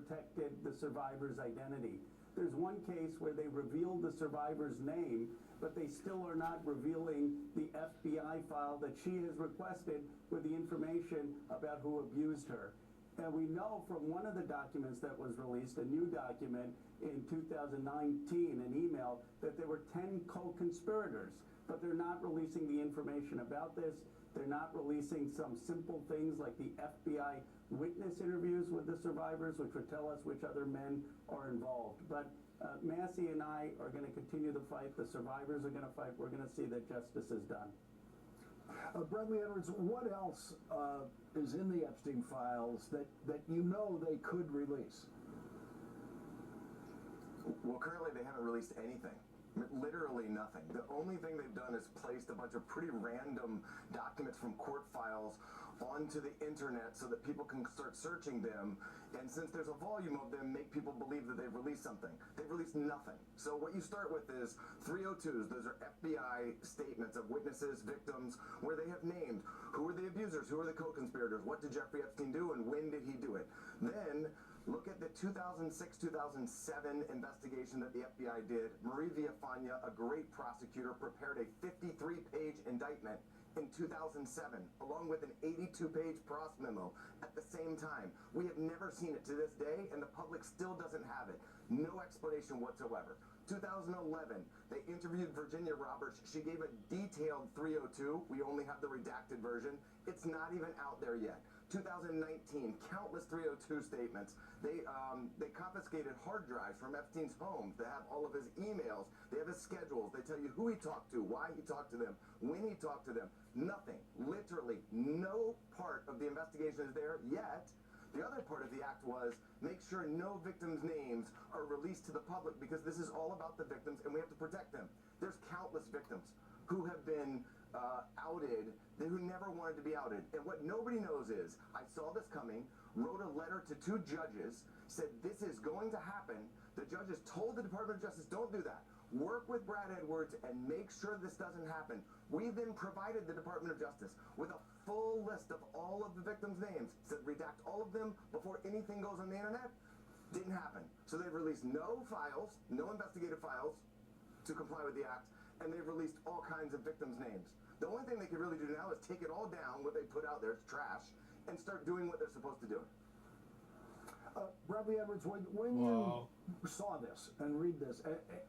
protected the survivor's identity. There's one case where they revealed the survivor's name, but they still are not revealing the FBI file that she has requested with the information about who abused her. And we know from one of the documents that was released, a new document in 2019, an email, that there were 10 co-conspirators, but they're not releasing the information about this. They're not releasing some simple things like the FBI witness interviews with the survivors, which would tell us which other men are involved. But Massey and I are going to continue the fight. The survivors are going to fight. We're going to see that justice is done. Bradley Edwards, what else is in the Epstein files that you know they could release? Well, currently they haven't released anything. Literally nothing. The only thing they've done is placed a bunch of pretty random documents from court files onto the internet so that people can start searching them, and since there's a volume of them, make people believe that they've released something. They've released nothing. So what you start with is 302s. Those are FBI statements of witnesses, victims, where they have named who are the abusers, who are the co-conspirators, what did Jeffrey Epstein do, and when did he do it. Then look at the 2006-2007 investigation that the FBI did. Marie Villafana, a great prosecutor, prepared a 53-page indictment in 2007, along with an 82-page pros memo at the same time. We have never seen it to this day, and the public still doesn't have it. No explanation whatsoever. 2011, they interviewed Virginia Roberts. She gave a detailed 302. We only have the redacted version. It's not even out there yet. 2019, countless 302 statements. They confiscated hard drives from Epstein's home to have all of his emails. They have his schedules. They tell you who he talked to, why he talked to them, when he talked to them. Nothing. Literally no part of the investigation is there yet. The other part of the act was make sure no victims' names are released to the public, because this is all about the victims and we have to protect them. There's countless victims who have been outed, who never wanted to be outed. And what nobody knows is, I saw this coming, wrote a letter to 2 judges, said this is going to happen. The judges told the Department of Justice, don't do that. Work with Brad Edwards and make sure this doesn't happen. We then provided the Department of Justice with a full list of all of the victims' names, said redact all of them before anything goes on the internet. Didn't happen. So they've released no files, no investigative files to comply with the act, and they've released all kinds of victims' names. The only thing they can really do now is take it all down, what they put out there, it's trash, and start doing what they're supposed to do. Bradley Edwards, when you saw this and read this,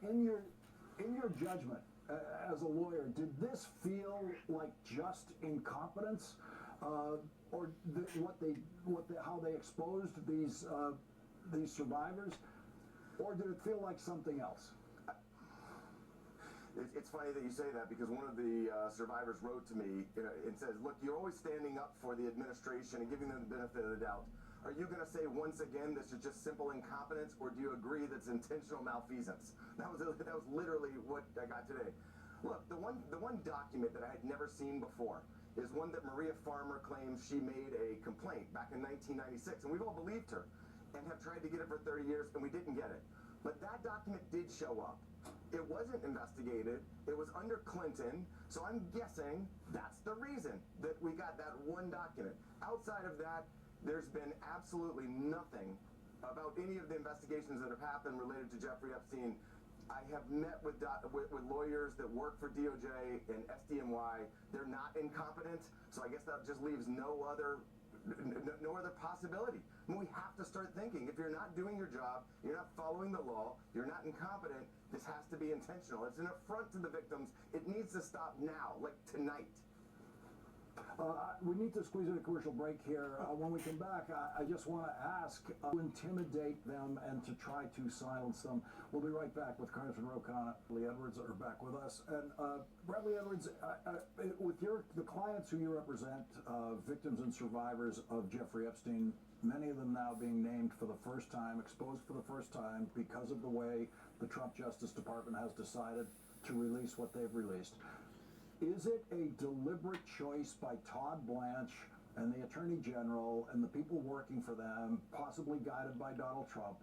in your judgment as a lawyer, did this feel like just incompetence, or how they exposed these survivors, or did it feel like something else? It's funny that you say that, because one of the survivors wrote to me and says, look, you're always standing up for the administration and giving them the benefit of the doubt. Are you going to say once again this is just simple incompetence, or do you agree that's intentional malfeasance? That was literally what I got today. Look, the one document that I had never seen before is one that Maria Farmer claims she made a complaint back in 1996, and we've all believed her and have tried to get it for 30 years, and we didn't get it. But that document did show up. It wasn't investigated. It was under Clinton, so I'm guessing that's the reason that we got that one document. Outside of that, there's been absolutely nothing about any of the investigations that have happened related to Jeffrey Epstein. I have met with lawyers that work for DOJ and SDNY. They're not incompetent, so I guess that just leaves no other possibility. I mean, we have to start thinking. If you're not doing your job, you're not following the law, you're not incompetent, this has to be intentional. It's an affront to the victims. It needs to stop now, like tonight. We need to squeeze in a commercial break here. When we come back, I just want to ask to intimidate them and to try to silence them. We'll be right back with Congressman Rokana. Bradley Edwards are back with us. And Bradley Edwards, with the clients who you represent, victims and survivors of Jeffrey Epstein, many of them now being named for the first time, exposed for the first time because of the way the Trump Justice Department has decided to release what they've released. Is it a deliberate choice by Todd Blanche and the Attorney General and the people working for them, possibly guided by Donald Trump,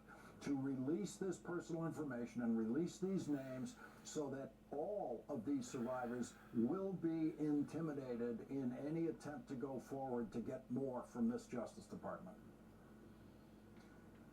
to release this personal information and release these names so that all of these survivors will be intimidated in any attempt to go forward to get more from this Justice Department?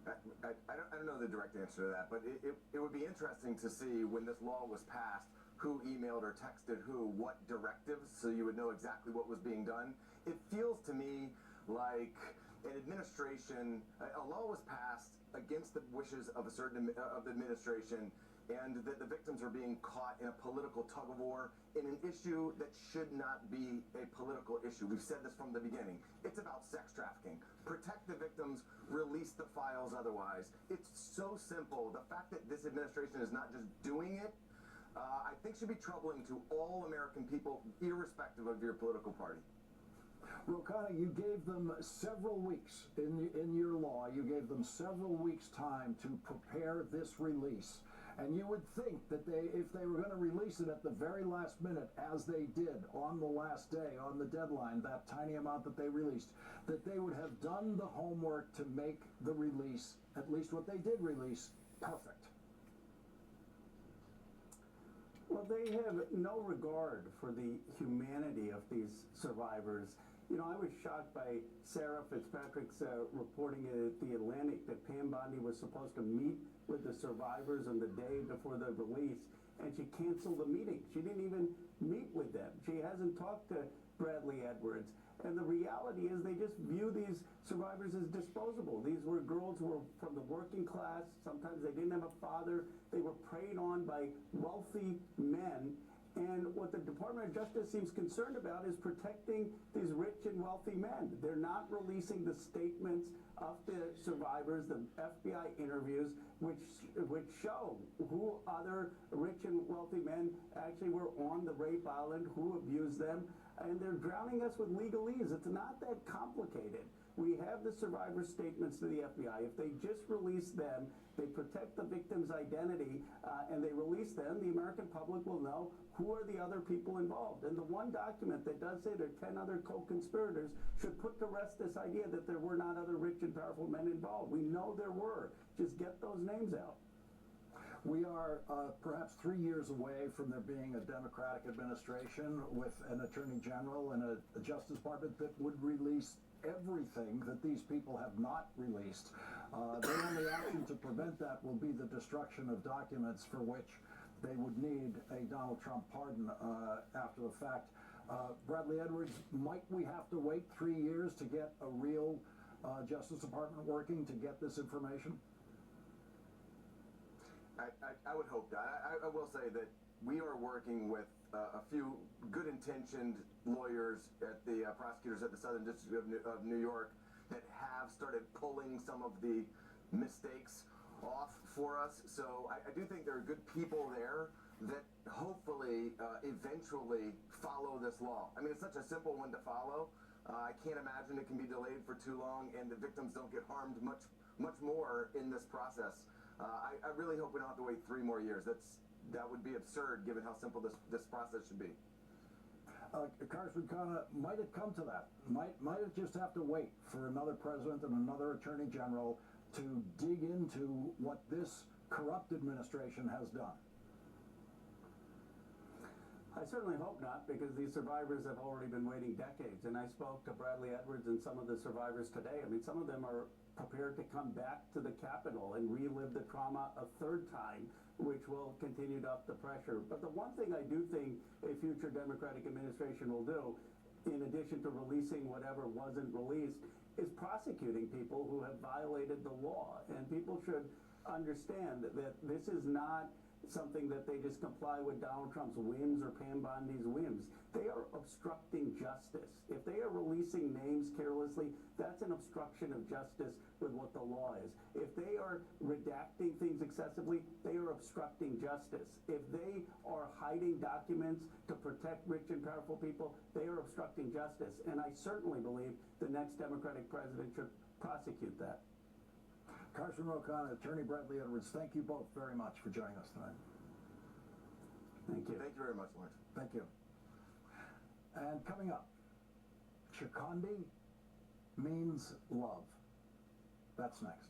I don't know the direct answer to that, but it would be interesting to see when this law was passed who emailed or texted who, what directives, so you would know exactly what was being done. It feels to me like an administration, a law was passed against the wishes of a certain of the administration, and that the victims are being caught in a political tug of war in an issue that should not be a political issue. We've said this from the beginning. It's about sex trafficking. Protect the victims, release the files otherwise. It's so simple. The fact that this administration is not just doing it, I think should be troubling to all American people, irrespective of your political party. Ro Khanna, you gave them several weeks in your law. You gave them several weeks' time to prepare this release. And you would think that if they were going to release it at the very last minute, as they did on the last day, on the deadline, that tiny amount that they released, that they would have done the homework to make the release, at least what they did release, perfect. Well, they have no regard for the humanity of these survivors. You know, I was shocked by Sarah Fitzpatrick's reporting at The Atlantic that Pam Bondi was supposed to meet with the survivors on the day before the release, and she canceled the meeting. She didn't even meet with them. She hasn't talked to Bradley Edwards. And the reality is they just view these survivors as disposable. These were girls who were from the working class. Sometimes they didn't have a father. They were preyed on by wealthy men. And what the Department of Justice seems concerned about is protecting these rich and wealthy men. They're not releasing the statements of the survivors, the FBI interviews, which show who other rich and wealthy men actually were on the rape island, who abused them. And they're drowning us with legalese. It's not that complicated. We have the survivor statements to the FBI. If they just release them, they protect the victim's identity, and they release them, the American public will know who are the other people involved. And the one document that does say there are 10 other co-conspirators should put to rest this idea that there were not other rich and powerful men involved. We know there were. Just get those names out. We are perhaps 3 years away from there being a Democratic administration with an Attorney General and a Justice Department that would release everything that these people have not released. The only option to prevent that will be the destruction of documents for which they would need a Donald Trump pardon after the fact. Bradley Edwards, might we have to wait 3 years to get a real Justice Department working to get this information? I would hope that. I will say that we are working with a few good-intentioned lawyers at the prosecutors at the Southern District of New York that have started pulling some of the mistakes off for us. So I do think there are good people there that hopefully eventually follow this law. I mean, it's such a simple one to follow. I can't imagine it can be delayed for too long, and the victims don't get harmed much more in this process. I really hope we don't have to wait 3 more years. That would be absurd given how simple this process should be. Congressman Khanna, might it come to that? Might it just have to wait for another president and another attorney general to dig into what this corrupt administration has done? I certainly hope not, because these survivors have already been waiting decades. And I spoke to Bradley Edwards and some of the survivors today. I mean, some of them are prepared to come back to the Capitol and relive the trauma a third time, which will continue to up the pressure. But the one thing I do think a future Democratic administration will do, in addition to releasing whatever wasn't released, is prosecuting people who have violated the law. And people should understand that this is not something that they just comply with Donald Trump's whims or Pam Bondi's whims. They are obstructing justice. If they are releasing names carelessly, that's an obstruction of justice with what the law is. If they are redacting things excessively, they are obstructing justice. If they are hiding documents to protect rich and powerful people, they are obstructing justice. And I certainly believe the next Democratic president should prosecute that. Congressman Ro Khanna, Attorney Bradley Edwards, thank you both very much for joining us tonight. Thank you. Thank you very much, Lawrence. Thank you. And coming up, Chikondi means love. That's next.